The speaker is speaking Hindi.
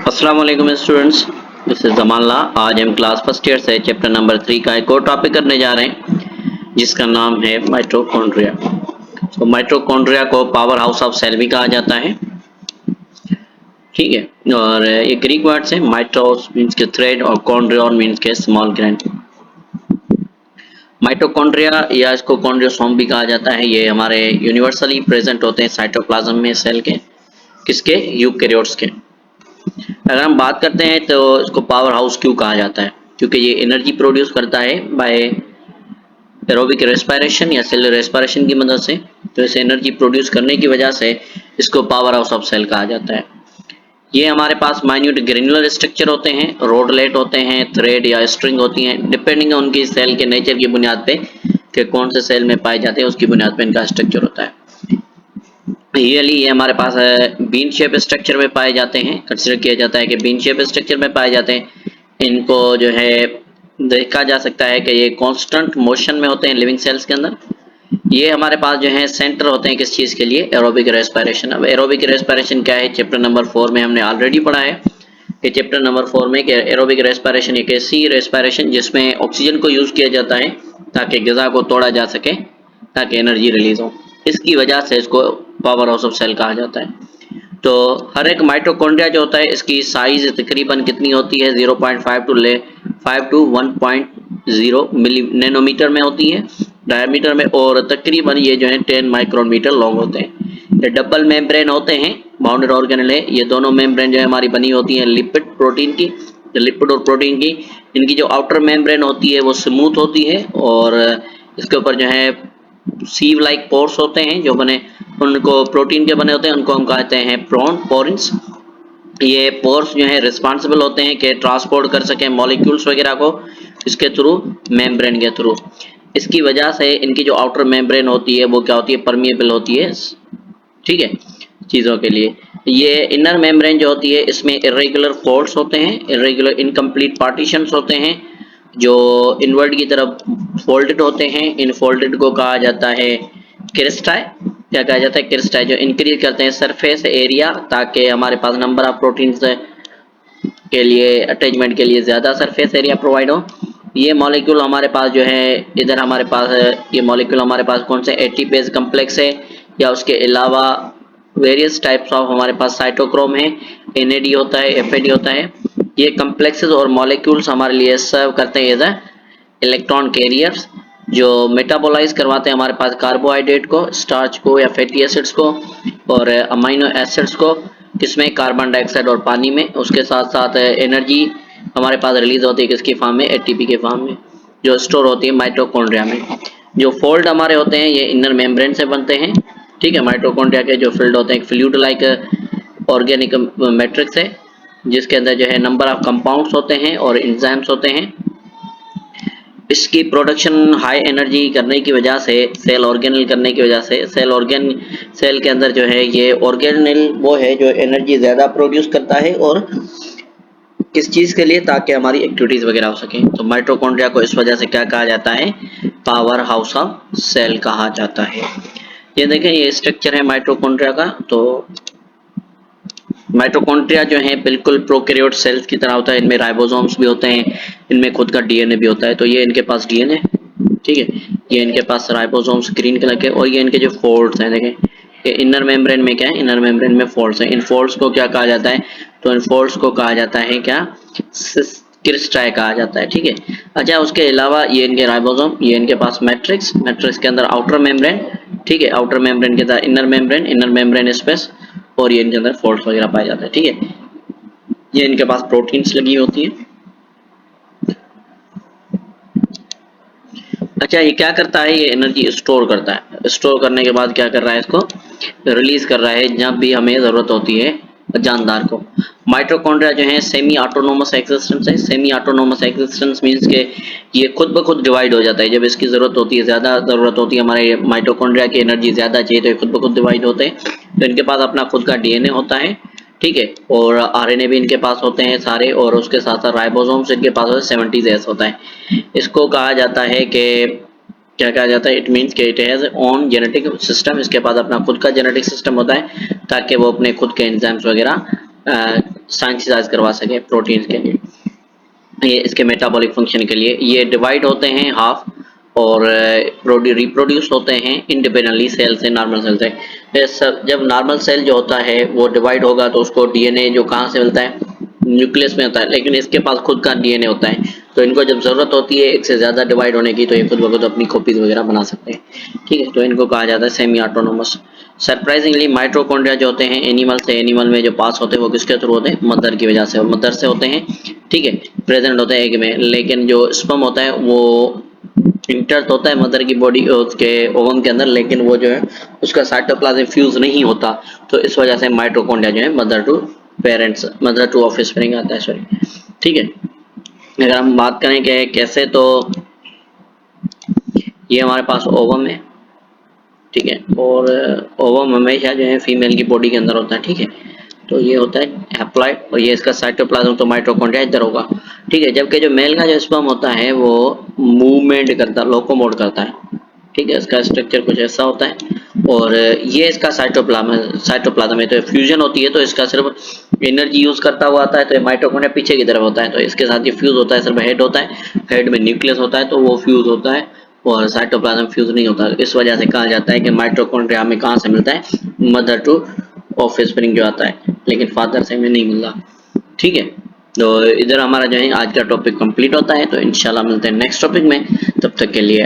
अस्सलाम वालेकुम स्टूडेंट्स, दिस इज जमाल्ला। आज हम क्लास फर्स्ट ईयर से चैप्टर नंबर 3 का एक और टॉपिक करने जा रहे हैं जिसका नाम है माइटोकॉन्ड्रिया। तो माइटोकॉन्ड्रिया को पावर हाउस ऑफ सेल भी कहा जाता है, ठीक है। और ये ग्रीक वर्ड्स है, माइटोस मीन्स के थ्रेड और कॉन्ड्रियन मीन्स के स्मॉल ग्रैंड। माइटोकॉन्ड्रिया या इसको कॉन्ड्रियोसोम भी कहा जाता है। ये हमारे यूनिवर्सली प्रेजेंट होते हैं साइटोप्लाज्म में सेल के, किसके, यूकैरियोट्स के। अगर हम बात करते हैं तो इसको पावर हाउस क्यों कहा जाता है, क्योंकि ये एनर्जी प्रोड्यूस करता है बाय एरोबिक रेस्पिरेशन या सेलुलर रेस्पिरेशन की मदद से। तो इसे एनर्जी प्रोड्यूस करने की वजह से इसको पावर हाउस ऑफ सेल कहा जाता है। ये हमारे पास माइन्यूट ग्रेनुलर स्ट्रक्चर होते हैं, रोडलेट होते हैं, थ्रेड या स्ट्रिंग होती हैं, डिपेंडिंग ऑन उनकी सेल के नेचर की बुनियाद पे कि कौन से सेल में पाए जाते हैं उसकी बुनियाद पे इनका स्ट्रक्चर होता है। रियली ये हमारे पास बीन शेप स्ट्रक्चर में पाए जाते हैं, कंसिडर किया जाता है कि बीन शेप स्ट्रक्चर में पाए जाते हैं। इनको जो है देखा जा सकता है कि ये कांस्टेंट मोशन में होते हैं लिविंग सेल्स के अंदर। ये हमारे पास जो है सेंटर होते हैं किस चीज़ के लिए, एरोबिक रेस्पिरेशन। अब एरोबिक रेस्पिरेशन क्या है, चैप्टर नंबर 4 में हमने ऑलरेडी पढ़ा है कि चैप्टर नंबर 4 में कि एरोबिक रेस्पिरेशन एक ऐसी रेस्पिरेशन जिसमें ऑक्सीजन को यूज़ किया जाता है ताकि ग़िज़ा को तोड़ा जा सके, ताकि एनर्जी रिलीज हो। इसकी वजह से इसको पावर हाउस ऑफ सेल कहा जाता है। तो हर एक माइटोकॉन्ड्रिया जो होता है इसकी साइज तकरीबन कितनी होती है, 0.5 टू 1.0 मिली नैनोमीटर में होती है डायमीटर में, और तकरीबन ये जो है 10 माइक्रोमीटर लॉन्ग होते हैं। ये डबल मेम्ब्रेन होते हैं, बाउंडेड ऑर्गेनेल है। ये दोनों मेम्ब्रेन जो है हमारी बनी होती है लिपिड प्रोटीन की, लिपिड और प्रोटीन की। इनकी जो आउटर मेम्ब्रेन होती है वो स्मूथ होती है और इसके ऊपर जो है सीव लाइक पोर्स होते हैं जो बने, उनको प्रोटीन के बने होते हैं, उनको हम कहते हैं पोरिन्स। ये पोर्स जो है रिस्पांसिबल होते हैं कि ट्रांसपोर्ट कर सकें मॉलिक्यूल्स वगैरह को इसके थ्रू, मेम्ब्रेन के थ्रू। इसकी वजह से इनकी जो आउटर मेम्ब्रेन होती है वो क्या होती है, परमिएबल होती है, ठीक है, चीज़ों के लिए। ये इनर मेम्ब्रेन जो होती है इसमें इरेगुलर फोल्ड्स होते हैं, इरेगुलर इनकम्प्लीट पार्टीशंस होते हैं जो इनवर्ड की तरफ फोल्डेड होते हैं। इन फोल्डेड को कहा जाता है क्रिस्टाई। क्या कहा जाता है, क्रिस्टाई, जो इंक्रीज करते हैं सरफेस एरिया ताकि हमारे पास नंबर ऑफ प्रोटीन्स के लिए अटैचमेंट के लिए ज़्यादा सरफेस एरिया प्रोवाइड हो। ये मॉलिक्यूल हमारे पास जो है इधर हमारे पास ये मॉलिक्यूल हमारे पास कौन से एटीपेज कम्प्लेक्स है, या उसके अलावा वेरियस टाइप्स ऑफ हमारे पास साइटोक्रोम है, एनएडी होता है, एफएडी होता है। ये कम्प्लेक्सेस और मॉलिक्यूल्स हमारे लिए सर्व करते हैं एज ए इलेक्ट्रॉन कैरियर्स जो मेटाबोलाइज करवाते हैं हमारे पास कार्बोहाइड्रेट को, स्टार्च को या फैटी एसिड्स को और अमीनो एसिड्स को, किसमें, कार्बन डाइऑक्साइड और पानी में। उसके साथ साथ एनर्जी हमारे पास रिलीज होती है किसकी फॉर्म में, एटीपी के फॉर्म में, जो स्टोर होती है माइटोकॉन्ड्रिया में। जो फोल्ड हमारे होते हैं ये इनर मेम्ब्रेन से बनते हैं, ठीक है। माइटोकॉन्ड्रिया के जो फील्ड होते हैं फ्लूइड लाइक ऑर्गेनिक मैट्रिक्स है जिसके अंदर जो है नंबर ऑफ कंपाउंड्स होते हैं और एंजाइम्स होते हैं। इसकी प्रोडक्शन हाई एनर्जी करने की वजह से, सेल ऑर्गेनल करने की वजह से, सेल के अंदर जो है ये ऑर्गेनल वो है जो एनर्जी ज़्यादा प्रोड्यूस करता है, और किस चीज़ के लिए, ताकि हमारी एक्टिविटीज़ वगैरह हो सके। तो माइटोकॉन्ड्रिया को इस वजह से क्या कहा जाता है, पावर हाउस ऑफ सेल कहा जाता है। ये देखें ये स्ट्रक्चर है माइटोकॉन्ड्रिया का। तो माइटोकॉन्ड्रिया जो है बिल्कुल प्रोकैरियोट सेल्स की तरह होता है, इनमें राइबोसोम्स भी होते हैं, इनमें खुद का डीएनए भी होता है। तो ये इनके पास डीएनए, ठीक है, ये इनके पास राइबोसोम्स ग्रीन कलर के, और ये इनके जो फोल्ड्स हैं देखें, ये इनर मेम्ब्रेन में क्या है, इनर मेम्ब्रेन में फोल्ड्स हैं। इन फोल्ड्स को क्या कहा जाता है, तो इन फोल्ड्स को कहा जाता है क्या, क्रिस्टाई कहा जाता है, ठीक है। अच्छा, उसके अलावा ये इनके राइबोसोम, ये इनके पास मैट्रिक्स, मैट्रिक्स के अंदर आउटर मेम्ब्रेन, ठीक है, आउटर मेम्ब्रेन के अंदर इनर मेम्ब्रेन स्पेस, और ये इनके अंदर फोल्ड्स वगैरह पाए जाते हैं, ठीक है। ये इनके पास प्रोटीन्स लगी होती हैं। अच्छा, ये क्या करता है, ये एनर्जी स्टोर करता है। स्टोर करने के बाद क्या कर रहा है, इसको रिलीज कर रहा है जब भी हमें जरूरत होती है जानदार को। माइटोकॉन्ड्रिया जो है सेमी ऑटोनोमस एक्सिस्टेंस है। सेमी ऑटोनोमस एक्सिस्टेंस मींस के ये खुद ब खुद डिवाइड हो जाता है जब इसकी जरूरत होती है, ज़्यादा ज़रूरत होती है, हमारे माइटोकॉन्ड्रिया की एनर्जी ज़्यादा चाहिए तो ये खुद ब खुद डिवाइड होते हैं। तो इनके पास अपना खुद का डीएनए होता है, ठीक है, और आरएनए भी इनके पास होते हैं सारे, और उसके साथ साथ राइबोसोम्स इनके पास 70s होता है। इसको कहा जाता है कि क्या कहा जाता है, इट मीन्स कि it has own genetic system. इसके पास अपना खुद का जेनेटिक सिस्टम होता है ताकि वो अपने खुद के एंजाइम्स वगैरह सिंथेसाइज करवा सके प्रोटीन के लिए, ये इसके मेटाबॉलिक फंक्शन के लिए। ये डिवाइड होते हैं हाफ और रिप्रोड्यूस होते हैं इंडिपेंडेंटली सेल से, नॉर्मल सेल से। ये सब जब नॉर्मल सेल जो होता है वो डिवाइड होगा तो उसको डीएनए जो कहाँ से मिलता है, न्यूक्लियस में होता है, लेकिन इसके पास खुद का डीएनए होता है, तो इनको जब जरूरत होती है एक से ज्यादा डिवाइड होने की तो ये खुद ब खुद अपनी कॉपीज वगैरह बना सकते हैं। ठीक है, तो इनको कहा जाता है सेमी ऑटोनोमस। सरप्राइजिंगली माइटोकॉन्ड्रिया जो होते हैं एनिमल से एनिमल में जो पास होते हैं वो किसके थ्रू होते हैं, मदर की वजह से, मदर से होते हैं। ठीक है, प्रेजेंट होते हैं एग में, लेकिन जो स्पर्म होता है वो इंटर्ट होता है मदर की बॉडी उसके ओवम के अंदर, लेकिन वो जो है उसका साइटोप्लाज्म फ्यूज नहीं होता, तो इस वजह से माइटोकॉन्ड्रिया जो है mother to parents, mother to offspring आता है, सॉरी। ठीक है, अगर हम बात करें कि कैसे, तो ये हमारे पास ओवम है। ठीक है, और ओवम हमेशा जो है फीमेल की बॉडी के अंदर होता है। ठीक है, तो ये होता है हैप्लॉइड और ये इसका साइटोप्लाज्म, तो माइटोकॉन्ड्रिया इधर होगा। ठीक है, जबकि जो मेल का जो स्पर्म होता है वो मूवमेंट करता, लोकोमोट करता है। ठीक है, इसका स्ट्रक्चर कुछ ऐसा होता है और ये इसका साइटोप्लाज्म है, तो फ्यूजन होती है तो इसका सिर्फ एनर्जी यूज करता हुआ आता है, तो माइटोकॉन्ड्रिया पीछे की तरफ होता है, तो इसके साथ ये फ्यूज होता है, सिर्फ हेड होता है, हेड में न्यूक्लियस होता है तो वो फ्यूज होता है और साइटोप्लाज्म फ्यूज नहीं होता। इस वजह से कहा जाता है कि माइटोकॉन्ड्रिया हमें कहाँ से मिलता है, मदर टू ऑफस्प्रिंग जो आता है, लेकिन फादर से हमें नहीं मिलता। ठीक है, तो इधर हमारा जो है आज का टॉपिक कंप्लीट होता है, तो इंशाल्लाह मिलते हैं नेक्स्ट टॉपिक में, तब तक के लिए